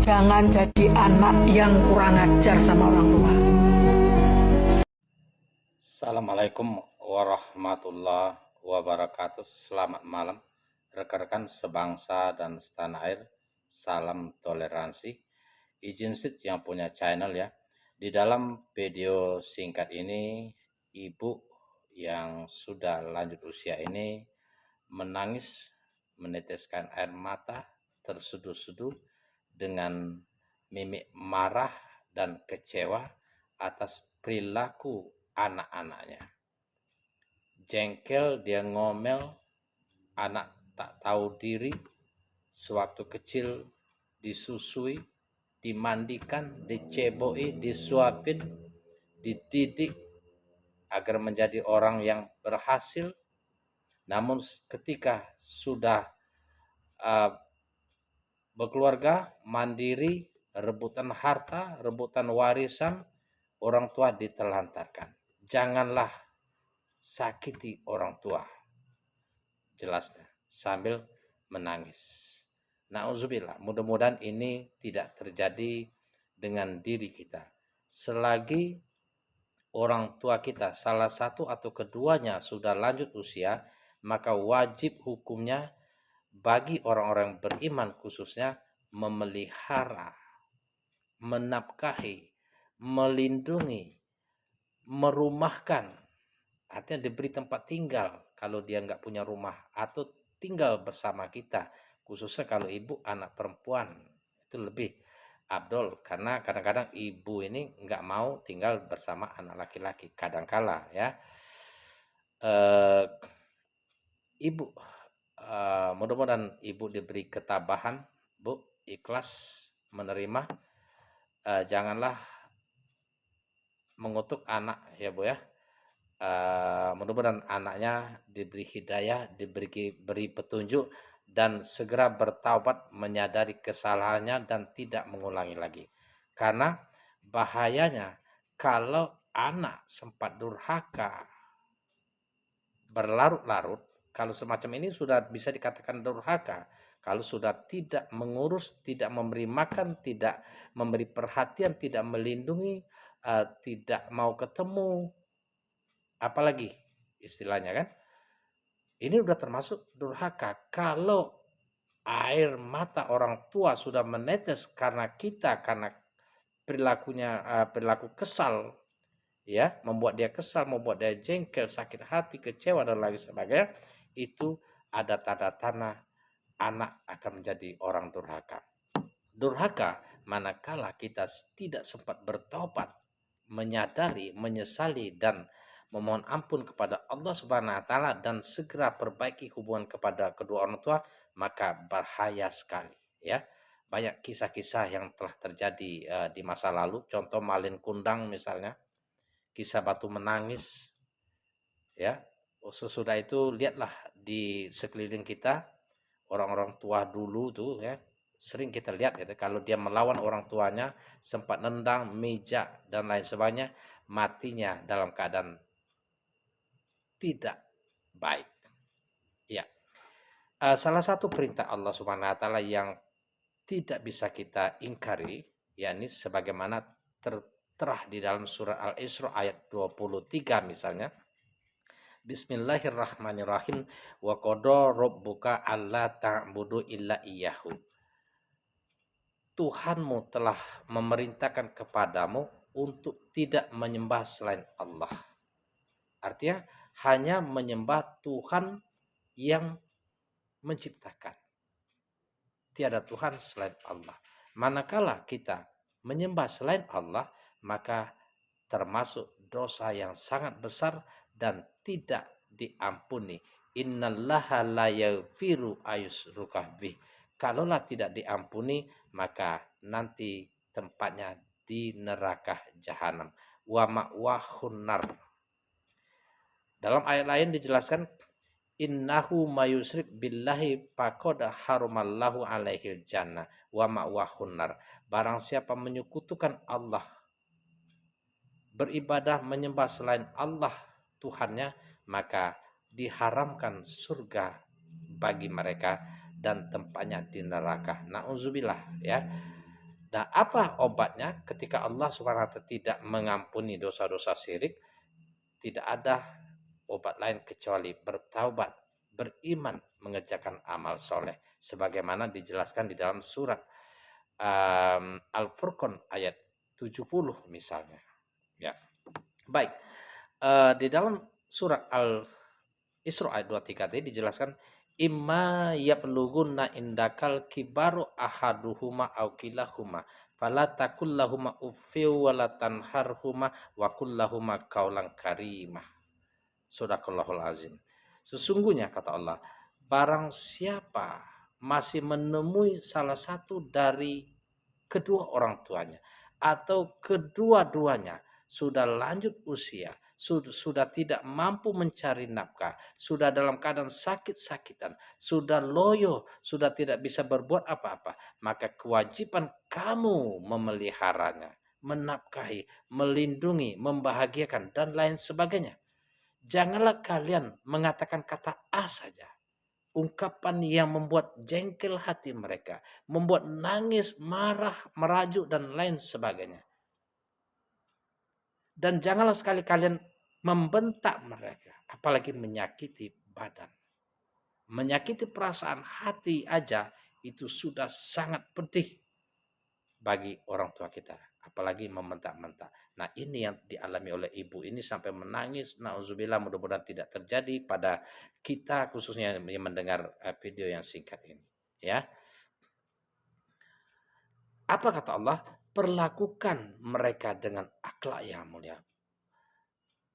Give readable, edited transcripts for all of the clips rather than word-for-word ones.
Jangan jadi anak yang kurang ajar sama orang tua. Assalamualaikum warahmatullahi wabarakatuh. Selamat malam rekan-rekan sebangsa dan setanah air. Salam toleransi. Izin Sid yang punya channel ya. Di dalam video singkat ini, ibu yang sudah lanjut usia ini menangis, meneteskan air mata, terseduh-seduh dengan mimik marah dan kecewa atas perilaku anak-anaknya. Jengkel, dia ngomel, anak tak tahu diri, sewaktu kecil disusui, dimandikan, diceboi, disuapin, dididik agar menjadi orang yang berhasil. Namun ketika sudah berkeluarga, mandiri, rebutan harta, rebutan warisan, orang tua ditelantarkan. Janganlah sakiti orang tua, jelasnya sambil menangis. Nauzubillah, mudah-mudahan ini tidak terjadi dengan diri kita. Selagi orang tua kita salah satu atau keduanya sudah lanjut usia, maka wajib hukumnya bagi orang-orang beriman khususnya memelihara, menafkahi, melindungi, merumahkan, artinya diberi tempat tinggal kalau dia nggak punya rumah, atau tinggal bersama kita, khususnya kalau ibu anak perempuan itu lebih abdol, karena kadang-kadang ibu ini nggak mau tinggal bersama anak laki-laki kadangkala ya. Ibu, mudah-mudahan ibu diberi ketabahan, bu, ikhlas menerima. Janganlah mengutuk anak ya bu ya. Mudah-mudahan anaknya diberi hidayah, diberi petunjuk, dan segera bertaubat, menyadari kesalahannya dan tidak mengulangi lagi. Karena bahayanya kalau anak sempat durhaka berlarut-larut, kalau semacam ini sudah bisa dikatakan durhaka. Kalau sudah tidak mengurus, tidak memberi makan, tidak memberi perhatian, tidak melindungi, tidak mau ketemu, apalagi istilahnya kan, ini udah termasuk durhaka. Kalau air mata orang tua sudah menetes karena kita, karena perilaku kesal ya, membuat dia kesal, membuat dia jengkel, sakit hati, kecewa dan lain sebagainya, itu ada tanda-tanda anak akan menjadi orang durhaka. Durhaka manakala kita tidak sempat bertobat, menyadari, menyesali dan memohon ampun kepada Allah Subhanahu wa taala dan segera perbaiki hubungan kepada kedua orang tua, maka bahaya sekali ya. Banyak kisah-kisah yang telah terjadi di masa lalu, contoh Malin Kundang misalnya, kisah batu menangis ya. Sesudah itu lihatlah di sekeliling kita, orang-orang tua dulu tuh ya, sering kita lihat gitu, kalau dia melawan orang tuanya, sempat nendang meja dan lain sebagainya, matinya dalam keadaan tidak baik ya. Salah satu perintah Allah Subhanahu wa taala yang tidak bisa kita ingkari, yakni sebagaimana tertera di dalam surah Al-Isra ayat 23 misalnya, Bismillahirrahmanirrahim, wa qada rabbuka alla ta'budu illa iyyahu. Tuhanmu telah memerintahkan kepadamu untuk tidak menyembah selain Allah. Artinya hanya menyembah Tuhan yang menciptakan. Tiada Tuhan selain Allah. Manakala kita menyembah selain Allah, maka termasuk dosa yang sangat besar dan tidak diampuni. Innallaha la yaghfiru ayyushraka bih. Kalaulah tidak diampuni, maka nanti tempatnya di neraka jahanam. Wa ma'wahun nar. Dalam ayat lain dijelaskan, innahu mayusrik billahi faqad harumallahu alaihil jannah wa ma'wahun nar. Barang siapa menyekutukan Allah, beribadah menyembah selain Allah Tuhannya, maka diharamkan surga bagi mereka dan tempatnya di neraka. Nauzubillah ya. Nah, apa obatnya ketika Allah Subhanahu wa taala tidak mengampuni dosa-dosa syirik? Tidak ada obat lain kecuali bertaubat, beriman, mengerjakan amal soleh. Sebagaimana dijelaskan di dalam surat Al-Furqan ayat 70 misalnya. Ya, baik. Di dalam surat Al-Isra ayat 23 tadi dijelaskan imma yabluguna indakal kibaru ahaduhuma aw kilahuma fala takul lahuma uffiw wala tanharhuma wa qul lahuma qaulan karimah. Sadaqallahul azim. Sesungguhnya kata Allah, barang siapa masih menemui salah satu dari kedua orang tuanya atau kedua-duanya sudah lanjut usia, sudah tidak mampu mencari nafkah, sudah dalam keadaan sakit-sakitan, sudah loyo, sudah tidak bisa berbuat apa-apa, maka kewajiban kamu memeliharanya, menafkahi, melindungi, membahagiakan dan lain sebagainya. Janganlah kalian mengatakan kata A saja. Ungkapan yang membuat jengkel hati mereka, membuat nangis, marah, merajuk, dan lain sebagainya. Dan janganlah sekali kalian membentak mereka, apalagi menyakiti badan. Menyakiti perasaan hati aja itu sudah sangat pedih bagi orang tua kita, apalagi membentak-bentak. Nah, ini yang dialami oleh ibu ini sampai menangis. Nauzubillah, mudah-mudahan tidak terjadi pada kita khususnya yang mendengar video yang singkat ini, ya. Apa kata Allah? Perlakukan mereka dengan akhlak yang mulia.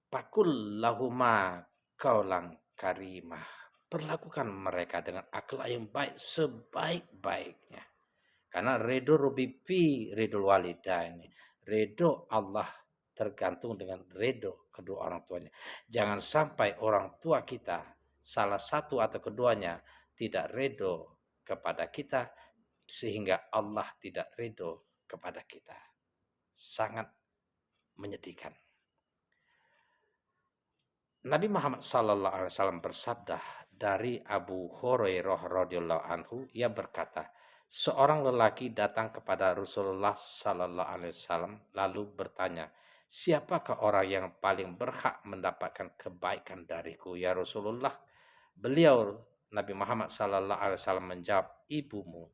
Pakul lahuma kaulang karimah. Perlakukan mereka dengan akhlak yang baik sebaik-baiknya. Karena ridho rubifi ridho walidaini. Ridho Allah tergantung dengan ridho kedua orang tuanya. Jangan sampai orang tua kita, salah satu atau keduanya, tidak ridho kepada kita, sehingga Allah tidak ridho kepada kita. Sangat menyedihkan. Nabi Muhammad SAW bersabda dari Abu Hurairah radhiyallahu anhu, ia berkata, seorang lelaki datang kepada Rasulullah Sallallahu Alaihi Wasallam lalu bertanya, siapakah orang yang paling berhak mendapatkan kebaikan dariku ya Rasulullah? Beliau Nabi Muhammad Sallallahu Alaihi Wasallam menjawab, ibumu.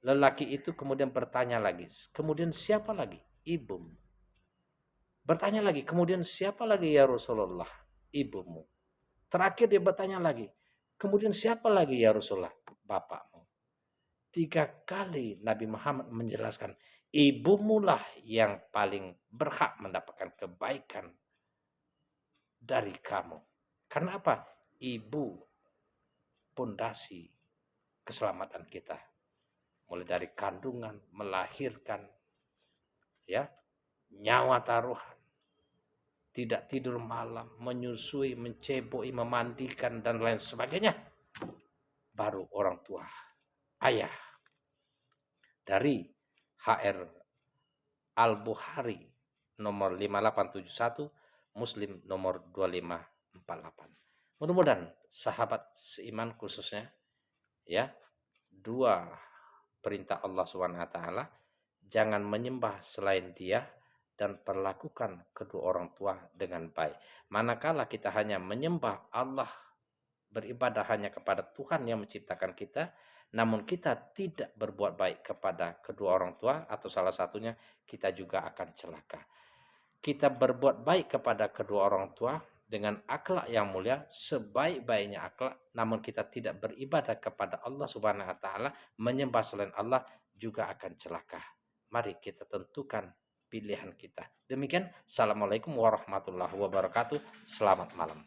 Lelaki itu kemudian bertanya lagi, kemudian siapa lagi? Ibumu. Bertanya lagi, kemudian siapa lagi ya Rasulullah? Ibumu. Terakhir dia bertanya lagi, kemudian siapa lagi ya Rasulullah? Bapakmu. 3 kali Nabi Muhammad menjelaskan, ibumulah yang paling berhak mendapatkan kebaikan dari kamu. Karena apa? Ibu pondasi keselamatan kita. Mulai dari kandungan, melahirkan, ya, nyawa taruhan, tidak tidur malam, menyusui, menceboi, memandikan, dan lain sebagainya. Baru orang tua, ayah. Dari HR Al-Bukhari nomor 5871, Muslim nomor 2548. Mudah-mudahan sahabat seiman khususnya, ya, 2 perintah Allah SWT, jangan menyembah selain Dia dan perlakukan kedua orang tua dengan baik. Manakala kita hanya menyembah Allah, beribadah hanya kepada Tuhan yang menciptakan kita, namun kita tidak berbuat baik kepada kedua orang tua atau salah satunya, kita juga akan celaka. Kita berbuat baik kepada kedua orang tua dengan akhlak yang mulia, sebaik-baiknya akhlak, namun kita tidak beribadah kepada Allah Subhanahu wa taala, menyembah selain Allah, juga akan celaka. Mari kita tentukan pilihan kita. Demikian, assalamualaikum warahmatullahi wabarakatuh. Selamat malam.